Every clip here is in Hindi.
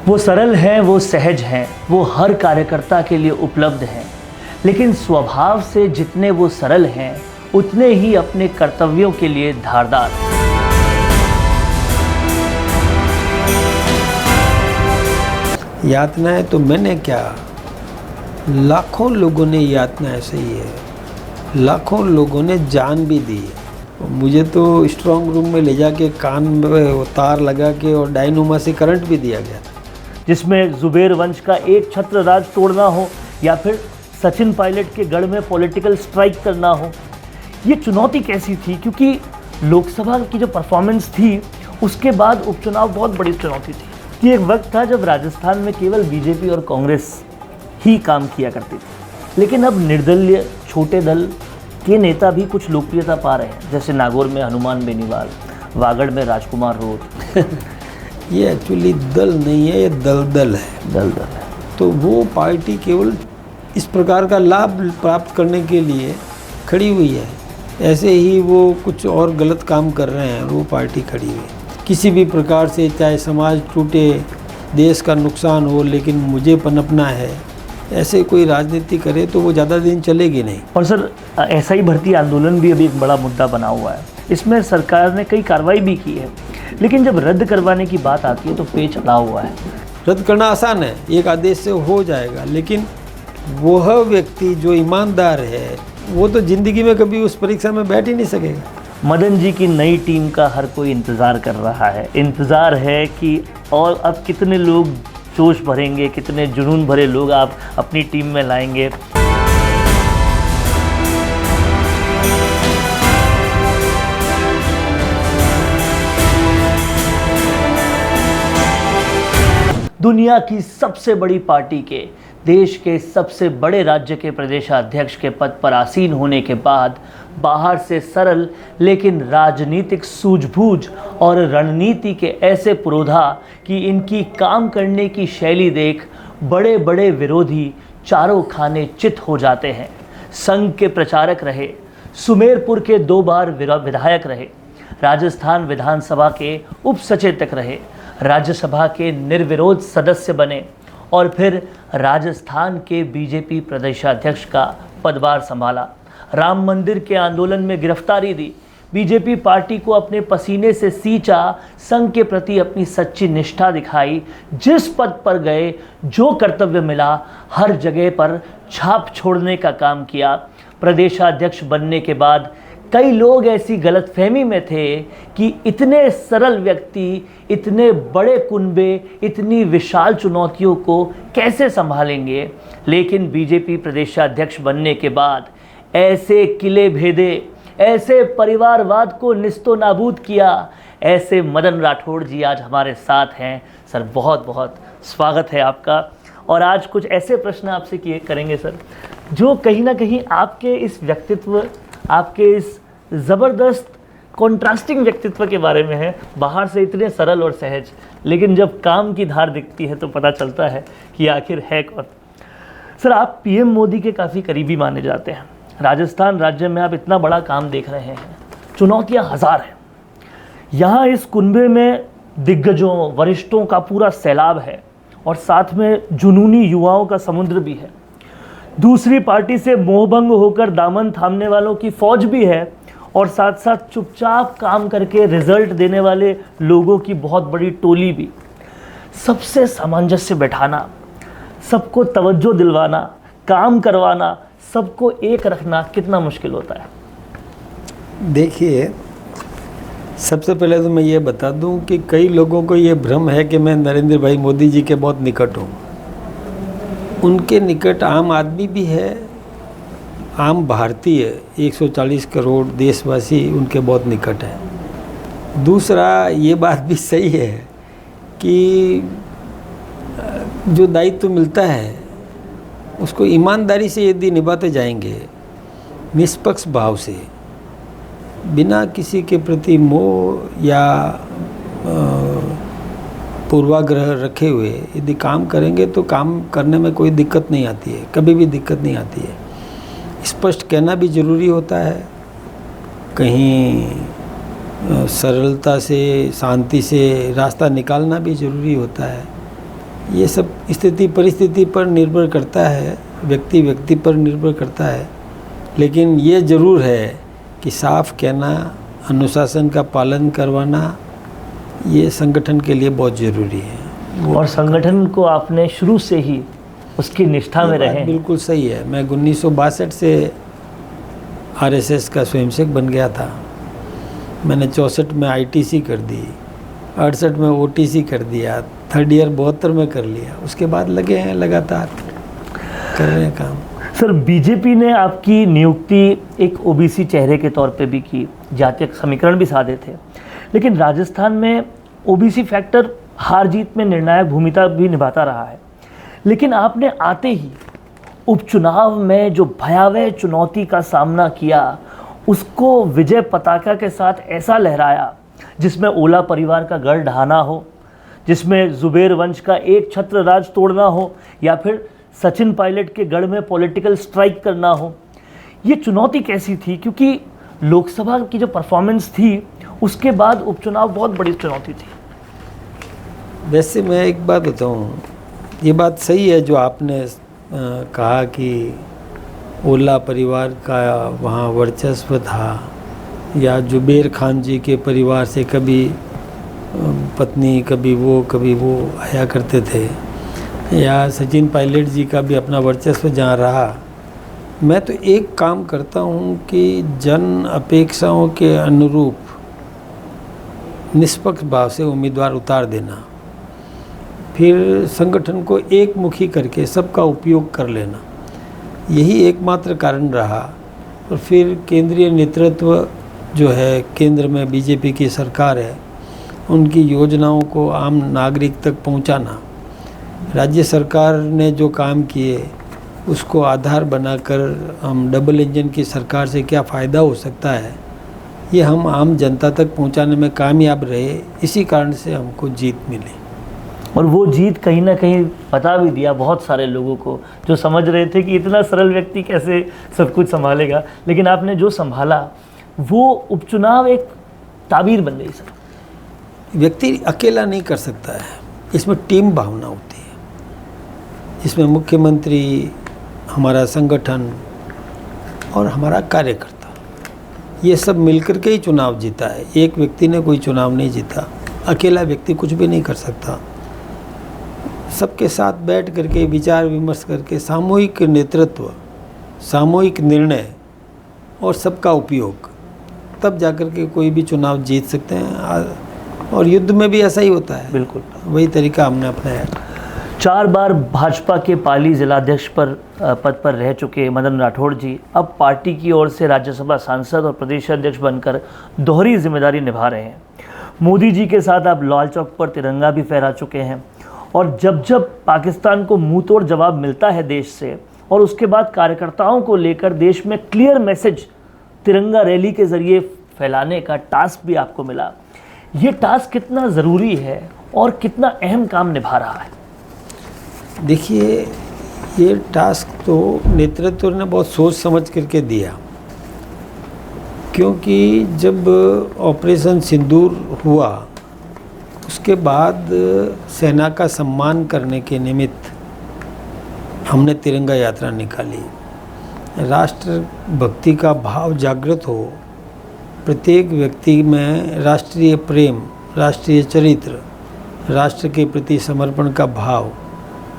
वो सरल हैं, वो सहज हैं, वो हर कार्यकर्ता के लिए उपलब्ध हैं, लेकिन स्वभाव से जितने वो सरल हैं उतने ही अपने कर्तव्यों के लिए धारदार। यातनाएं तो मैंने क्या, लाखों लोगों ने यातनाएं सही है, लाखों लोगों ने जान भी दी। मुझे तो स्ट्रांग रूम में ले जाके कान में तार लगा के और डायनोमा से करंट भी दिया गया था, जिसमें जुबेर वंश का एक छत्र राज तोड़ना हो या फिर सचिन पायलट के गढ़ में पॉलिटिकल स्ट्राइक करना हो। ये चुनौती कैसी थी, क्योंकि लोकसभा की जो परफॉर्मेंस थी उसके बाद उपचुनाव बहुत बड़ी चुनौती थी। ये एक वक्त था जब राजस्थान में केवल बीजेपी और कांग्रेस ही काम किया करती थी, लेकिन अब निर्दलीय छोटे दल के नेता भी कुछ लोकप्रियता पा रहे हैं, जैसे नागौर में हनुमान बेनीवाल, वागड़ में राजकुमार रोत। ये एक्चुअली दल नहीं है, ये दलदल है। दलदल है। तो वो पार्टी केवल इस प्रकार का लाभ प्राप्त करने के लिए खड़ी हुई है, ऐसे ही वो कुछ और गलत काम कर रहे हैं, वो पार्टी खड़ी हुई है। किसी भी प्रकार से चाहे समाज टूटे, देश का नुकसान हो, लेकिन मुझे पनपना है, ऐसे कोई राजनीति करे तो वो ज़्यादा दिन चलेगी नहीं। और सर, ऐसा ही भर्ती आंदोलन भी अभी एक बड़ा मुद्दा बना हुआ है। इसमें सरकार ने कई कार्रवाई भी की है, लेकिन जब रद्द करवाने की बात आती है तो पेच अड़ा हुआ है। रद्द करना आसान है, एक आदेश से हो जाएगा, लेकिन वह व्यक्ति जो ईमानदार है वो तो ज़िंदगी में कभी उस परीक्षा में बैठ ही नहीं सकेगा। मदन जी की नई टीम का हर कोई इंतज़ार कर रहा है। इंतज़ार है कि और अब कितने लोग जोश भरेंगे, कितने जुनून भरे लोग आप अपनी टीम में लाएंगे। दुनिया की सबसे बड़ी पार्टी के, देश के सबसे बड़े राज्य के प्रदेशाध्यक्ष के पद पर आसीन होने के बाद बाहर से सरल लेकिन राजनीतिक सूझबूझ और रणनीति के ऐसे पुरोधा कि इनकी काम करने की शैली देख बड़े बड़े विरोधी चारों खाने चित हो जाते हैं। संघ के प्रचारक रहे, सुमेरपुर के 2 बार विधायक रहे, राजस्थान विधानसभा के उप सचेतक रहे, राज्यसभा के निर्विरोध सदस्य बने और फिर राजस्थान के बीजेपी प्रदेशाध्यक्ष का पदभार संभाला। राम मंदिर के आंदोलन में गिरफ्तारी दी, बीजेपी पार्टी को अपने पसीने से सींचा, संघ के प्रति अपनी सच्ची निष्ठा दिखाई। जिस पद पर गए, जो कर्तव्य मिला, हर जगह पर छाप छोड़ने का काम किया। प्रदेशाध्यक्ष बनने के बाद कई लोग ऐसी गलतफहमी में थे कि इतने सरल व्यक्ति इतने बड़े कुनबे इतनी विशाल चुनौतियों को कैसे संभालेंगे, लेकिन बीजेपी प्रदेशाध्यक्ष बनने के बाद ऐसे किले भेदे, ऐसे परिवारवाद को निस्तो नाबूद किया। ऐसे मदन राठौड़ जी आज हमारे साथ हैं। सर, बहुत बहुत स्वागत है आपका। और आज कुछ ऐसे प्रश्न आपसे करेंगे सर, जो कहीं ना कहीं आपके इस व्यक्तित्व, आपके इस ज़बरदस्त कॉन्ट्रास्टिंग व्यक्तित्व के बारे में है। बाहर से इतने सरल और सहज, लेकिन जब काम की धार दिखती है तो पता चलता है कि आखिर है कौन। सर, आप पीएम मोदी के काफ़ी करीबी माने जाते हैं। राजस्थान राज्य में आप इतना बड़ा काम देख रहे हैं, चुनौतियां हजार हैं। यहाँ इस कुनबे में दिग्गजों, वरिष्ठों का पूरा सैलाब है और साथ में जुनूनी युवाओं का समुद्र भी है। दूसरी पार्टी से मोहभंग होकर दामन थामने वालों की फौज भी है और साथ साथ चुपचाप काम करके रिजल्ट देने वाले लोगों की बहुत बड़ी टोली भी। सबसे सामंजस्य बैठाना, सबको तवज्जो दिलवाना, काम करवाना, सबको एक रखना कितना मुश्किल होता है? देखिए, सबसे पहले तो मैं ये बता दूं कि कई लोगों को ये भ्रम है कि मैं नरेंद्र भाई मोदी जी के बहुत निकट हूँ। उनके निकट आम आदमी भी है, आम भारतीय 140 करोड़ देशवासी उनके बहुत निकट हैं। दूसरा, ये बात भी सही है कि जो दायित्व मिलता है उसको ईमानदारी से यदि निभाते जाएंगे, निष्पक्ष भाव से, बिना किसी के प्रति मोह या पूर्वाग्रह रखे हुए यदि काम करेंगे तो काम करने में कोई दिक्कत नहीं आती है, कभी भी दिक्कत नहीं आती है। स्पष्ट कहना भी ज़रूरी होता है, कहीं सरलता से, शांति से रास्ता निकालना भी ज़रूरी होता है। ये सब स्थिति परिस्थिति पर निर्भर करता है, व्यक्ति व्यक्ति पर निर्भर करता है, लेकिन ये ज़रूर है कि साफ कहना, अनुशासन का पालन करवाना, ये संगठन के लिए बहुत ज़रूरी है। और संगठन को आपने शुरू से ही उसकी निष्ठा में रहे। बिल्कुल सही है। मैं 1962 से आरएसएस का स्वयंसेवक बन गया था। मैंने 64 में आईटीसी कर दी, 68 में ओटीसी कर दिया, थर्ड ईयर 72 में कर लिया। उसके बाद लगे हैं लगातार कर रहे हैं काम। सर, बीजेपी ने आपकी नियुक्ति एक ओबीसी चेहरे के तौर पे भी की, जातीय समीकरण भी साधे थे, लेकिन राजस्थान में ओबीसी फैक्टर हार जीत में निर्णायक भूमिका भी निभाता रहा है। लेकिन आपने आते ही उपचुनाव में जो भयावह चुनौती का सामना किया, उसको विजय पताका के साथ ऐसा लहराया जिसमें ओला परिवार का गढ़ ढहाना हो, जिसमें जुबेर वंश का एक छत्र राज तोड़ना हो, या फिर सचिन पायलट के गढ़ में पॉलिटिकल स्ट्राइक करना हो। ये चुनौती कैसी थी? क्योंकि लोकसभा की जो परफॉर्मेंस थी, उसके बाद उपचुनाव बहुत बड़ी चुनौती थी। वैसे मैं एक बात बताऊं, ये बात सही है जो आपने कहा कि ओला परिवार का वहाँ वर्चस्व था, या जुबेर खान जी के परिवार से कभी पत्नी कभी वो आया करते थे, या सचिन पायलट जी का भी अपना वर्चस्व जहाँ रहा। मैं तो एक काम करता हूँ कि जन अपेक्षाओं के अनुरूप निष्पक्ष भाव से उम्मीदवार उतार देना, फिर संगठन को एक मुखी करके सबका उपयोग कर लेना, यही एकमात्र कारण रहा। और फिर केंद्रीय नेतृत्व जो है, केंद्र में बीजेपी की सरकार है, उनकी योजनाओं को आम नागरिक तक पहुंचाना, राज्य सरकार ने जो काम किए उसको आधार बनाकर हम डबल इंजन की सरकार से क्या फ़ायदा हो सकता है, ये हम आम जनता तक पहुंचाने में कामयाब रहे। इसी कारण से हमको जीत मिली। और वो जीत कहीं ना कहीं बता भी दिया बहुत सारे लोगों को जो समझ रहे थे कि इतना सरल व्यक्ति कैसे सब कुछ संभालेगा, लेकिन आपने जो संभाला वो उपचुनाव एक ताबीर बन गई। सर, व्यक्ति अकेला नहीं कर सकता है, इसमें टीम भावना होती है, इसमें मुख्यमंत्री, हमारा संगठन और हमारा कार्यकर्ता, ये सब मिलकर के ही चुनाव जीता है। एक व्यक्ति ने कोई चुनाव नहीं जीता, अकेला व्यक्ति कुछ भी नहीं कर सकता। सबके साथ बैठ करके विचार विमर्श करके सामूहिक नेतृत्व, सामूहिक निर्णय और सबका उपयोग, तब जाकर के कोई भी चुनाव जीत सकते हैं। और युद्ध में भी ऐसा ही होता है। बिल्कुल वही तरीका हमने अपनाया। 4 बार भाजपा के पाली जिलाध्यक्ष पद पर रह चुके मदन राठौड़ जी अब पार्टी की ओर से राज्यसभा सांसद और प्रदेश अध्यक्ष बनकर दोहरी जिम्मेदारी निभा रहे हैं। मोदी जी के साथ आप लाल चौक पर तिरंगा भी फहरा चुके हैं, और जब जब पाकिस्तान को मुंह तोड़ जवाब मिलता है देश से, और उसके बाद कार्यकर्ताओं को लेकर देश में क्लियर मैसेज तिरंगा रैली के जरिए फैलाने का टास्क भी आपको मिला। ये टास्क कितना ज़रूरी है और कितना अहम काम निभा रहा है? देखिए, ये टास्क तो नेतृत्व ने बहुत सोच समझ करके दिया, क्योंकि जब ऑपरेशन सिंदूर हुआ उसके बाद सेना का सम्मान करने के निमित्त हमने तिरंगा यात्रा निकाली। राष्ट्र भक्ति का भाव जागृत हो, प्रत्येक व्यक्ति में राष्ट्रीय प्रेम, राष्ट्रीय चरित्र, राष्ट्र के प्रति समर्पण का भाव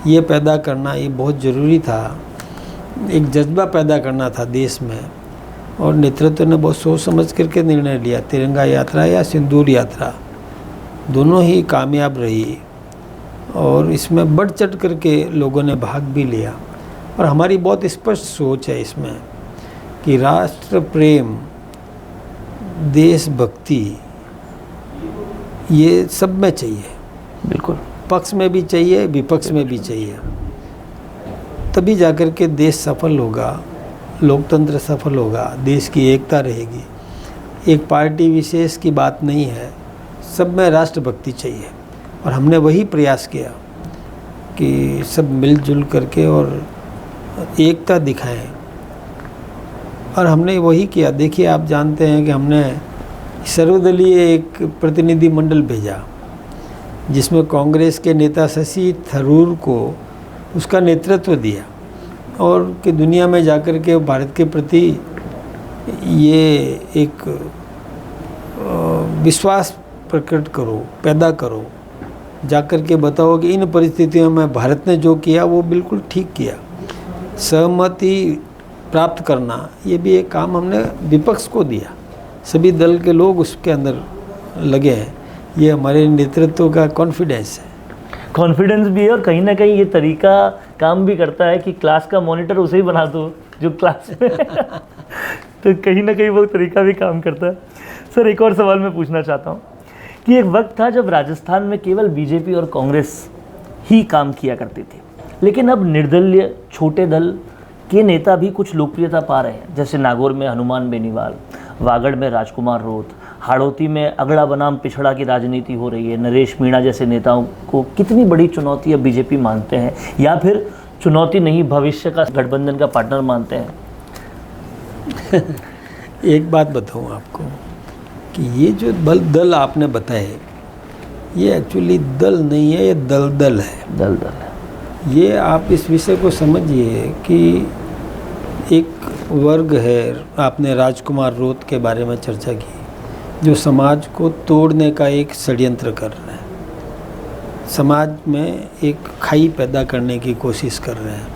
ये पैदा करना, ये बहुत ज़रूरी था। एक जज्बा पैदा करना था देश में, और नेतृत्व ने बहुत सोच समझ करके निर्णय लिया। तिरंगा यात्रा या सिंदूर यात्रा दोनों ही कामयाब रही, और इसमें बढ़ चढ़ करके लोगों ने भाग भी लिया। और हमारी बहुत स्पष्ट सोच है इसमें कि राष्ट्र प्रेम, देशभक्ति ये सब में चाहिए। बिल्कुल, पक्ष में भी चाहिए, विपक्ष में भी चाहिए, तभी जाकर के देश सफल होगा, लोकतंत्र सफल होगा, देश की एकता रहेगी। एक पार्टी विशेष की बात नहीं है, सब में राष्ट्रभक्ति चाहिए। और हमने वही प्रयास किया कि सब मिलजुल करके और एकता दिखाएं, और हमने वही किया। देखिए, आप जानते हैं कि हमने सर्वदलीय एक प्रतिनिधि मंडल भेजा, जिसमें कांग्रेस के नेता शशि थरूर को उसका नेतृत्व दिया और कि दुनिया में जाकर के भारत के प्रति ये एक विश्वास प्रकट करो, पैदा करो, जाकर के बताओ कि इन परिस्थितियों में भारत ने जो किया वो बिल्कुल ठीक किया। सहमति प्राप्त करना ये भी एक काम हमने विपक्ष को दिया, सभी दल के लोग उसके अंदर लगे हैं। ये हमारे नेतृत्व का कॉन्फिडेंस है। कॉन्फिडेंस भी है और कहीं ना कहीं ये तरीका काम भी करता है कि क्लास का मॉनिटर उसे ही बना दो जो क्लास में तो कहीं ना कहीं वो तरीका भी काम करता है। सर, एक और सवाल मैं पूछना चाहता हूँ कि एक वक्त था जब राजस्थान में केवल बीजेपी और कांग्रेस ही काम किया करती थी, लेकिन अब निर्दलीय छोटे दल के नेता भी कुछ लोकप्रियता पा रहे हैं, जैसे नागौर में हनुमान बेनीवाल, वागड़ में राजकुमार रोत, हाड़ौती में अगड़ा बनाम पिछड़ा की राजनीति हो रही है। नरेश मीणा जैसे नेताओं को कितनी बड़ी चुनौती अब बीजेपी मानते हैं, या फिर चुनौती नहीं भविष्य का गठबंधन का पार्टनर मानते हैं? एक बात बताऊं आपको कि ये जो दल आपने बताए ये एक्चुअली दल नहीं है, ये दलदल है। दलदल है। ये आप इस विषय को समझिए कि एक वर्ग है, आपने राजकुमार रोत के बारे में चर्चा की, जो समाज को तोड़ने का एक षड्यंत्र कर रहे हैं, समाज में एक खाई पैदा करने की कोशिश कर रहे हैं,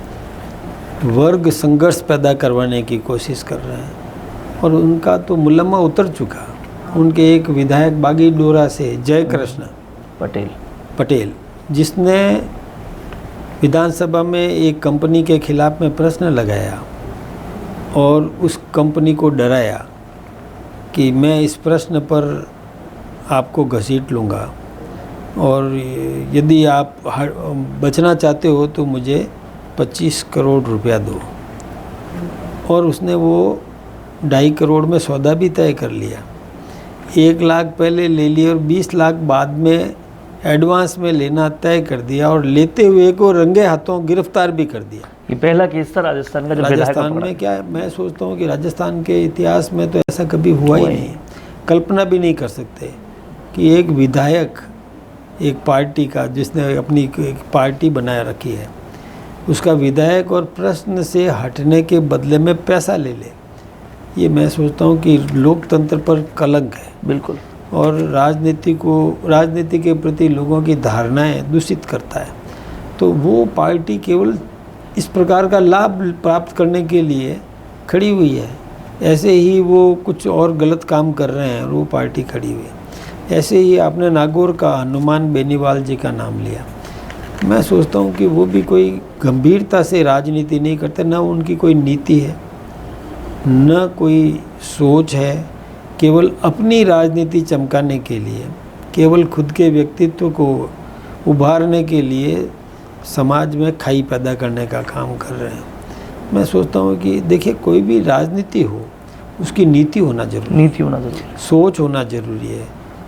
वर्ग संघर्ष पैदा करवाने की कोशिश कर रहे हैं। और उनका तो मुलम्मा उतर चुका। उनके एक विधायक बागीडोरा से जयकृष्ण पटेल जिसने विधानसभा में एक कंपनी के खिलाफ में प्रश्न लगाया और उस कंपनी को डराया कि मैं इस प्रश्न पर आपको घसीट लूँगा और यदि आप बचना चाहते हो तो मुझे 25 करोड़ रुपया दो। और उसने वो 2.5 करोड़ में सौदा भी तय कर लिया। 1 लाख पहले ले लिए और 20 लाख बाद में एडवांस में लेना तय कर दिया और लेते हुए को रंगे हाथों गिरफ्तार भी कर दिया। ये पहला केस था राजस्थान का जो राजस्थान में क्या है, मैं सोचता हूँ कि राजस्थान के इतिहास में तो ऐसा कभी हुआ ही नहीं। कल्पना भी नहीं कर सकते कि एक विधायक एक पार्टी का, जिसने अपनी एक पार्टी बनाए रखी है, उसका विधायक और प्रश्न से हटने के बदले में पैसा ले ले। ये मैं सोचता हूँ कि लोकतंत्र पर कलंक है बिल्कुल, और राजनीति के प्रति लोगों की धारणाएं दूषित करता है। तो वो पार्टी केवल इस प्रकार का लाभ प्राप्त करने के लिए खड़ी हुई है। ऐसे ही वो कुछ और गलत काम कर रहे हैं और वो पार्टी खड़ी हुई है। ऐसे ही आपने नागौर का हनुमान बेनीवाल जी का नाम लिया। मैं सोचता हूँ कि वो भी कोई गंभीरता से राजनीति नहीं करते, ना उनकी कोई नीति है, न कोई सोच है। केवल अपनी राजनीति चमकाने के लिए, केवल खुद के व्यक्तित्व को उभारने के लिए समाज में खाई पैदा करने का काम कर रहे हैं। मैं सोचता हूँ कि देखिए, कोई भी राजनीति हो उसकी नीति होना जरूरी है, सोच होना ज़रूरी है।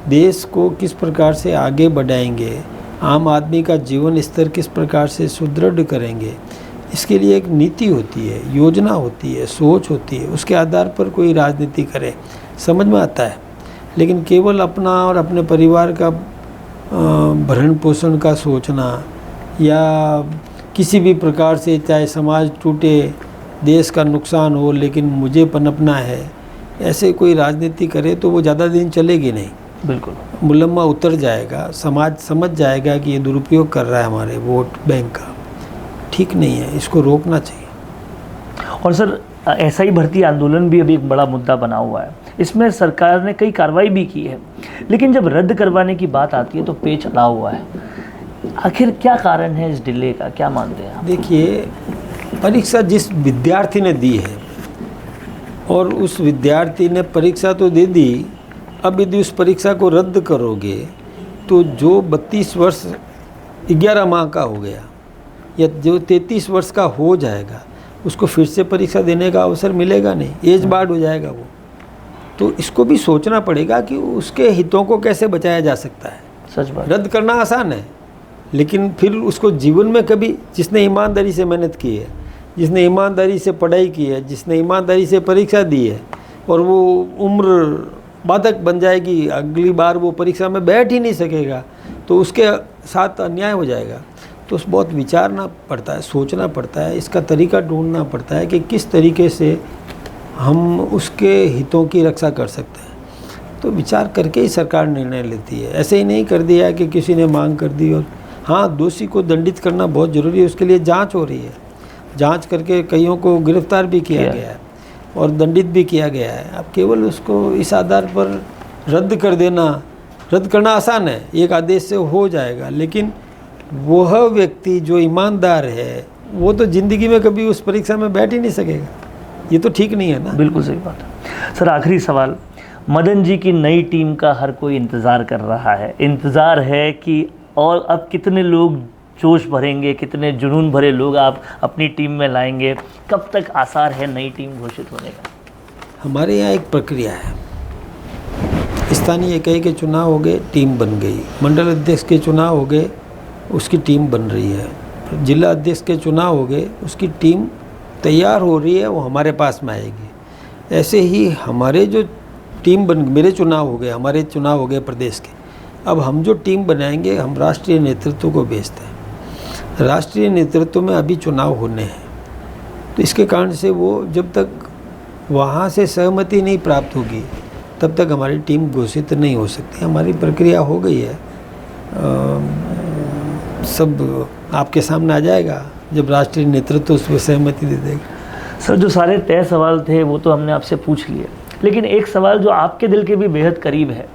देश को किस प्रकार से आगे बढ़ाएंगे, आम आदमी का जीवन स्तर किस प्रकार से सुदृढ़ करेंगे, इसके लिए एक नीति होती है, योजना होती है, सोच होती है। उसके आधार पर कोई राजनीति करे, समझ में आता है। लेकिन केवल अपना और अपने परिवार का भरण पोषण का सोचना, या किसी भी प्रकार से चाहे समाज टूटे, देश का नुकसान हो, लेकिन मुझे पनपना है, ऐसे कोई राजनीति करे तो वो ज़्यादा दिन चलेगी नहीं। बिल्कुल, मुलम्मा उतर जाएगा, समाज समझ जाएगा कि ये दुरुपयोग कर रहा है हमारे वोट बैंक का। ठीक नहीं है, इसको रोकना चाहिए। और सर, ऐसा ही भर्ती आंदोलन भी अभी एक बड़ा मुद्दा बना हुआ है। इसमें सरकार ने कई कार्रवाई भी की है, लेकिन जब रद्द करवाने की बात आती है तो पेच अड़ा हुआ है। आखिर क्या कारण है इस डिले का, क्या मानते हैं आप? देखिए, परीक्षा जिस विद्यार्थी ने दी है और उस विद्यार्थी ने परीक्षा तो दे दी, अब यदि उस परीक्षा को रद्द करोगे तो जो 32 वर्ष 11 माह का हो गया या जो 33 वर्ष का हो जाएगा, उसको फिर से परीक्षा देने का अवसर मिलेगा नहीं, एज बार्ड हो जाएगा वो। तो इसको भी सोचना पड़ेगा कि उसके हितों को कैसे बचाया जा सकता है। सच बात, रद्द करना आसान है, लेकिन फिर उसको जीवन में कभी, जिसने ईमानदारी से मेहनत की है, जिसने ईमानदारी से पढ़ाई की है, जिसने ईमानदारी से परीक्षा दी है, और वो उम्र बाधक बन जाएगी, अगली बार वो परीक्षा में बैठ ही नहीं सकेगा, तो उसके साथ अन्याय हो जाएगा। तो उस बहुत विचारना पड़ता है, सोचना पड़ता है, इसका तरीका ढूंढना पड़ता है कि किस तरीके से हम उसके हितों की रक्षा कर सकते हैं। तो विचार करके ही सरकार निर्णय लेती है, ऐसे ही नहीं कर दिया कि किसी ने मांग कर दी। और हाँ, दोषी को दंडित करना बहुत ज़रूरी है, उसके लिए जांच हो रही है। जांच करके कईयों को गिरफ्तार भी किया गया है और दंडित भी किया गया है। अब केवल उसको इस आधार पर रद्द कर देना, रद्द करना आसान है, एक आदेश से हो जाएगा, लेकिन वह व्यक्ति जो ईमानदार है वो तो ज़िंदगी में कभी उस परीक्षा में बैठ ही नहीं सकेगा। ये तो ठीक नहीं है ना। बिल्कुल सही बात है। सर, आखिरी सवाल, मदन जी की नई टीम का हर कोई इंतज़ार कर रहा है, इंतज़ार है कि और अब कितने लोग जोश भरेंगे, कितने जुनून भरे लोग आप अपनी टीम में लाएंगे, कब तक आसार है नई टीम घोषित होने का? हमारे यहाँ एक प्रक्रिया है, स्थानीय इकाई के चुनाव हो गए, टीम बन गई, मंडल अध्यक्ष के चुनाव हो गए, उसकी टीम बन रही है, जिला अध्यक्ष के चुनाव हो गए, उसकी टीम तैयार हो रही है, वो हमारे पास में आएगी। ऐसे ही हमारे जो टीम बन, मेरे चुनाव हो गए, हमारे चुनाव हो गए प्रदेश के, अब हम जो टीम बनाएंगे हम राष्ट्रीय नेतृत्व को भेजते हैं। राष्ट्रीय नेतृत्व में अभी चुनाव होने हैं, तो इसके कारण से वो जब तक वहाँ से सहमति नहीं प्राप्त होगी तब तक हमारी टीम घोषित नहीं हो सकती। हमारी प्रक्रिया हो गई है, सब आपके सामने आ जाएगा जब राष्ट्रीय नेतृत्व उस पर सहमति दे देगा। सर, जो सारे तय सवाल थे वो तो हमने आपसे पूछ लिए, लेकिन एक सवाल जो आपके दिल के भी बेहद करीब है,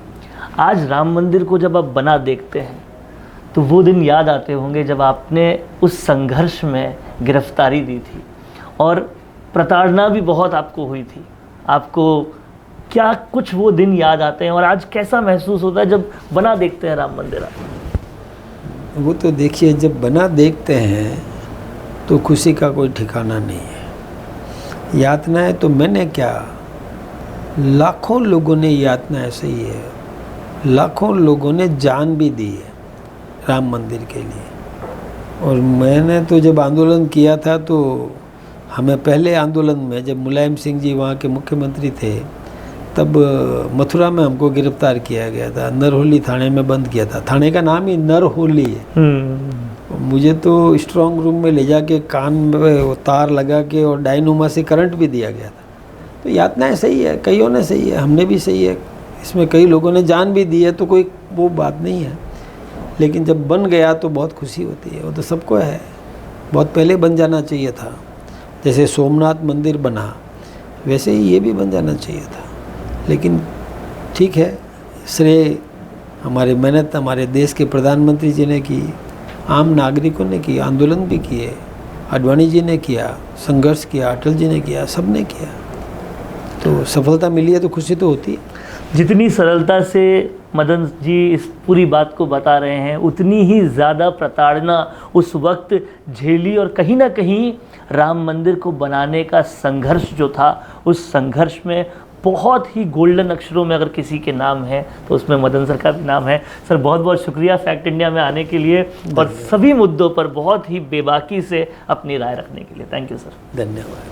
आज राम मंदिर को जब आप बना देखते हैं तो वो दिन याद आते होंगे जब आपने उस संघर्ष में गिरफ्तारी दी थी और प्रताड़ना भी बहुत आपको हुई थी। आपको क्या कुछ वो दिन याद आते हैं और आज कैसा महसूस होता है जब बना देखते हैं राम मंदिर? वो तो देखिए, जब बना देखते हैं तो खुशी का कोई ठिकाना नहीं है। यातनाएं तो मैंने क्या, लाखों लोगों ने यातनाएं सही है, लाखों लोगों ने जान भी दी है राम मंदिर के लिए। और मैंने तो जब आंदोलन किया था तो हमें पहले आंदोलन में जब मुलायम सिंह जी वहाँ के मुख्यमंत्री थे तब मथुरा में हमको गिरफ्तार किया गया था, नरहोली थाने में बंद किया था। थाने का नाम ही नरहोली है। मुझे तो स्ट्रांग रूम में ले जाके कान में तार लगा के और डायनोमा से करंट भी दिया गया था। तो यातनाएं सही है, कईयों ने सही है, हमने भी सही है, इसमें कई लोगों ने जान भी दी है, तो कोई वो बात नहीं है। लेकिन जब बन गया तो बहुत खुशी होती है, वो तो सबको है। बहुत पहले बन जाना चाहिए था, जैसे सोमनाथ मंदिर बना वैसे ही ये भी बन जाना चाहिए था। लेकिन ठीक है, श्रेय हमारे मेहनत हमारे देश के प्रधानमंत्री जी ने की, आम नागरिकों ने की, आंदोलन भी किए, आडवाणी जी ने किया, संघर्ष किया, अटल जी ने किया, सब ने किया, तो सफलता मिली है तो खुशी तो होती है। जितनी सरलता से मदन जी इस पूरी बात को बता रहे हैं, उतनी ही ज़्यादा प्रताड़ना उस वक्त झेली और कहीं ना कहीं राम मंदिर को बनाने का संघर्ष जो था, उस संघर्ष में बहुत ही गोल्डन अक्षरों में अगर किसी के नाम है तो उसमें मदन सर का भी नाम है। सर, बहुत बहुत शुक्रिया फैक्ट इंडिया में आने के लिए और सभी मुद्दों पर बहुत ही बेबाकी से अपनी राय रखने के लिए। Thank you sir. धन्यवाद।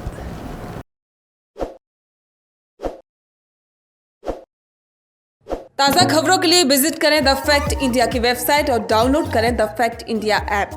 ताज़ा खबरों के लिए विजिट करें द फैक्ट इंडिया की वेबसाइट और डाउनलोड करें द फैक्ट इंडिया ऐप।